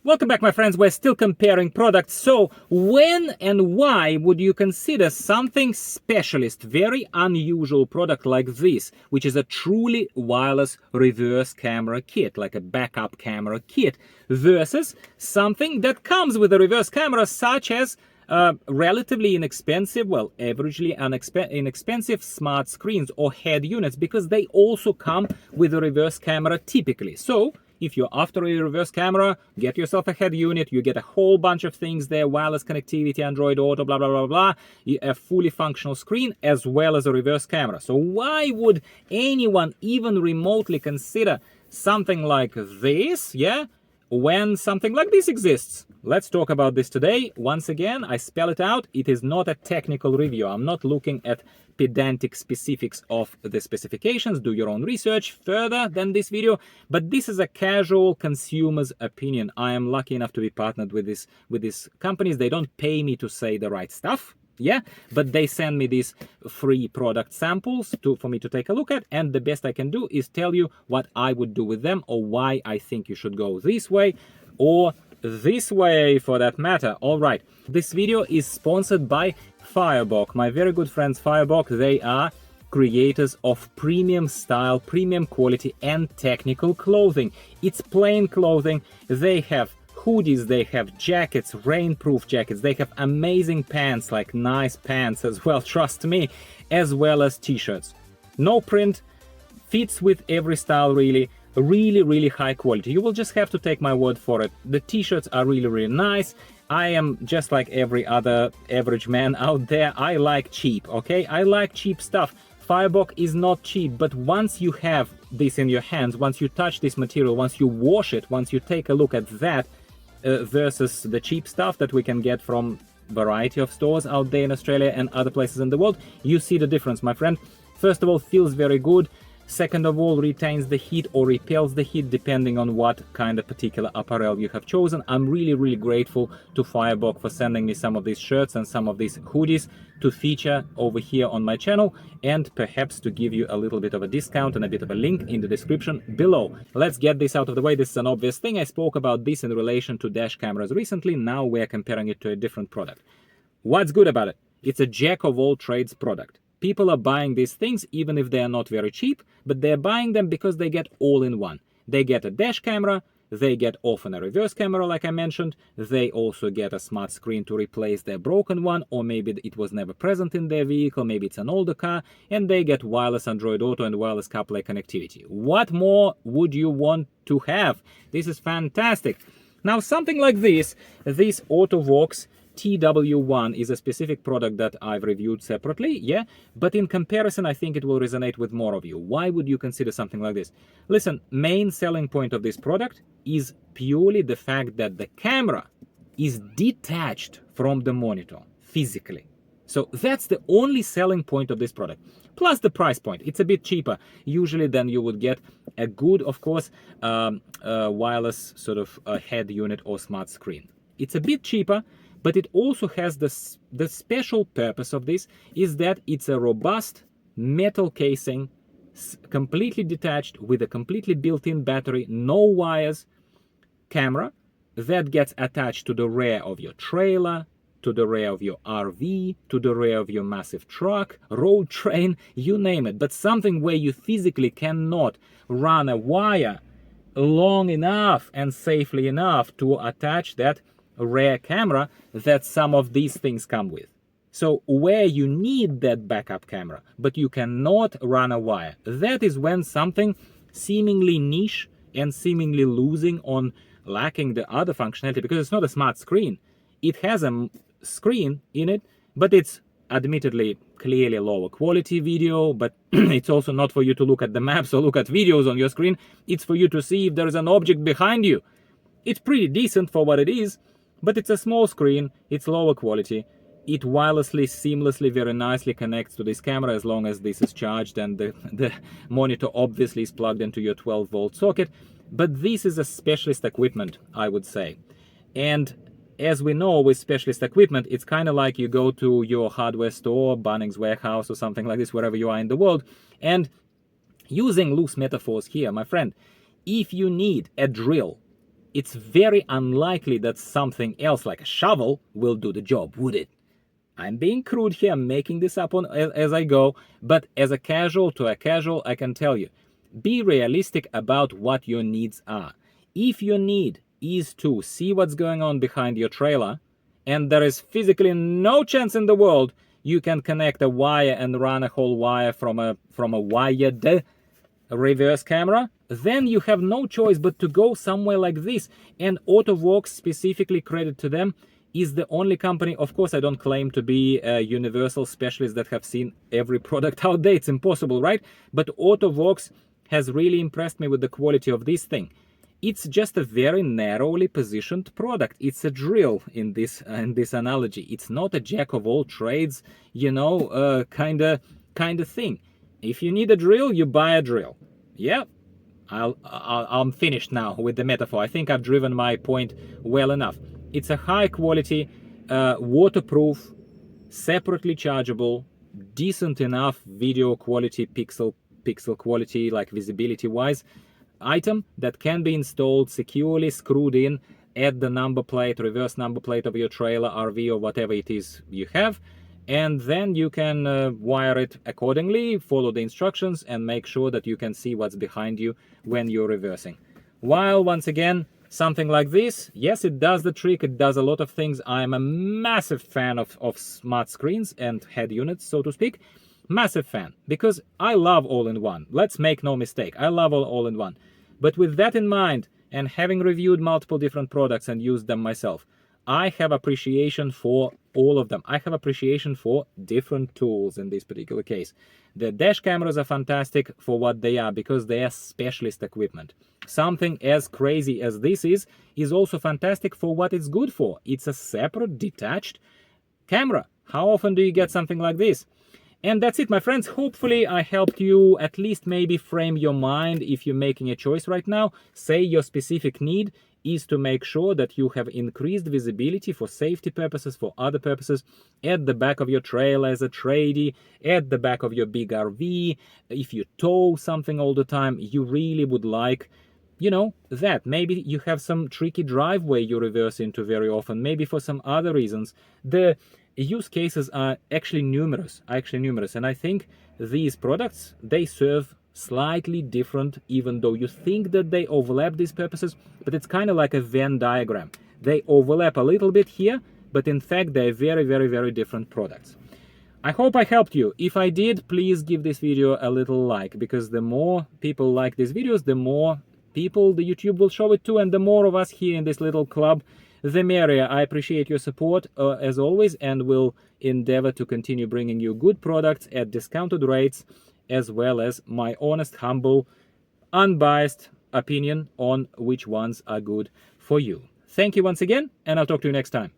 Welcome back, my friends. We're still comparing products. So when and why would you consider something specialist, very unusual product like this, which is a truly wireless reverse camera kit, like a backup camera kit, versus something that comes with a reverse camera, such as relatively inexpensive, well, averagely inexpensive smart screens or head units, because they also come with a reverse camera typically. So if you're after a reverse camera, get yourself a head unit. You get a whole bunch of things there: wireless connectivity, Android Auto, blah, blah, blah, blah. A fully functional screen as well as a reverse camera. So why would anyone even remotely consider something like this, yeah, when something like this exists? Let's talk about this today. Once again, I spell it out. It is not a technical review. I'm not looking at pedantic specifics of the specifications. Do your own research further than this video, but this is a casual consumer's opinion. I am lucky enough to be partnered with these companies. They don't pay me to say the right stuff, yeah, but they send me these free product samples for me to take a look at, and the best I can do is tell you what I would do with them, or why I think you should go this way or this way for that matter. All right, this video is sponsored by Fioboc, my very good friends Fioboc. They are creators of premium style, premium quality and technical clothing. It's plain clothing. They have hoodies, they have jackets, rainproof jackets, they have amazing pants, like nice pants as well, trust me, as well as t-shirts. No print, fits with every style really. Really high quality. You will just have to take my word for it. The t-shirts are really nice. I am just like every other average man out there. I like cheap, okay? I like cheap stuff. Fioboc is not cheap, but once you have this in your hands, once you touch this material, once you wash it, once you take a look at that versus the cheap stuff that we can get from variety of stores out there in Australia and other places in the world, you see the difference, my friend. First of all, feels very good. Second of all, retains the heat or repels the heat depending on what kind of particular apparel you have chosen. I'm really grateful to Fioboc for sending me some of these shirts and some of these hoodies to feature over here on my channel, and perhaps to give you a little bit of a discount and a bit of a link in the description below. Let's get this out of the way. This is an obvious thing. I spoke about this in relation to dash cameras recently. Now we're comparing it to a different product. What's good about it? It's a jack of all trades product. People are buying these things even if they are not very cheap, but they're buying them because they get all in one. They get a dash camera, they get often a reverse camera like I mentioned, they also get a smart screen to replace their broken one, or maybe it was never present in their vehicle, maybe it's an older car, and they get wireless Android Auto and wireless Carplay connectivity. What more would you want to have? This is fantastic. Now something like this Auto-Vox TW1 is a specific product that I've reviewed separately, yeah, but in comparison I think it will resonate with more of you. Why would you consider something like this? Listen, main selling point of this product is purely the fact that the camera is detached from the monitor physically. So that's the only selling point of this product. Plus the price point. It's a bit cheaper usually than you would get a good, of course, wireless sort of head unit or smart screen. It's a bit cheaper, but it also has the special purpose of this is that it's a robust metal casing, completely detached with a completely built-in battery, no wires, camera that gets attached to the rear of your trailer, to the rear of your RV, to the rear of your massive truck, road train, you name it. But something where you physically cannot run a wire long enough and safely enough to attach that rear camera that some of these things come with. So where you need that backup camera, but you cannot run a wire, that is when something seemingly niche and seemingly lacking the other functionality, because it's not a smart screen. It has a screen in it, but it's admittedly clearly lower quality video, but it's also not for you to look at the maps or look at videos on your screen. It's for you to see if there is an object behind you. It's pretty decent for what it is, but it's a small screen, it's lower quality. It wirelessly, seamlessly, very nicely connects to this camera as long as this is charged and the monitor obviously is plugged into your 12-volt socket. But this is a specialist equipment, I would say. And as we know, with specialist equipment, it's kind of like you go to your hardware store, Bunnings warehouse or something like this, wherever you are in the world, and using loose metaphors here, my friend, if you need a drill it's very unlikely that something else like a shovel will do the job, would it? I'm being crude here, I'm making this up as I go, but as a casual to a casual, I can tell you, be realistic about what your needs are. If your need is to see what's going on behind your trailer, and there is physically no chance in the world you can connect a wire and run a whole wire from a wired reverse camera, then you have no choice but to go somewhere like this. And Auto-Vox, specifically credit to them, is the only company, of course I don't claim to be a universal specialist that have seen every product out there, it's impossible, right? But Auto-Vox has really impressed me with the quality of this thing. It's just a very narrowly positioned product. It's a drill in this analogy. It's not a jack of all trades, you know, kind of thing. If you need a drill, you buy a drill. Yeah, I'm finished now with the metaphor. I think I've driven my point well enough. It's a high quality, waterproof, separately chargeable, decent enough video quality, pixel quality, like visibility wise, item that can be installed securely, screwed in at the number plate, reverse number plate of your trailer, RV, or whatever it is you have. And then you can wire it accordingly, follow the instructions, and make sure that you can see what's behind you when you're reversing. While, once again, something like this, yes, it does the trick, it does a lot of things. I'm a massive fan of smart screens and head units, so to speak. Massive fan, because I love all-in-one. Let's make no mistake, I love all-in-one. But with that in mind, and having reviewed multiple different products and used them myself, I have appreciation for all of them. I have appreciation for different tools in this particular case. The dash cameras are fantastic for what they are, because they are specialist equipment. Something as crazy as this is also fantastic for what it's good for. It's a separate, detached camera. How often do you get something like this? And that's it, my friends. Hopefully I helped you at least maybe frame your mind if you're making a choice right now. Say your specific need is to make sure that you have increased visibility for safety purposes, for other purposes, at the back of your trailer as a tradie, at the back of your big RV. If you tow something all the time, you really would like, you know, that. Maybe you have some tricky driveway you reverse into very often, maybe for some other reasons. The use cases are actually numerous, and I think these products, they serve slightly different, even though you think that they overlap these purposes, but it's kind of like a Venn diagram. They overlap a little bit here, but in fact they're very, very, very different products. I hope I helped you. If I did, please give this video a little like, because the more people like these videos, the more people the YouTube will show it to, and the more of us here in this little club, the merrier. I appreciate your support as always, and will endeavor to continue bringing you good products at discounted rates, as well as my honest, humble, unbiased opinion on which ones are good for you. Thank you once again, and I'll talk to you next time.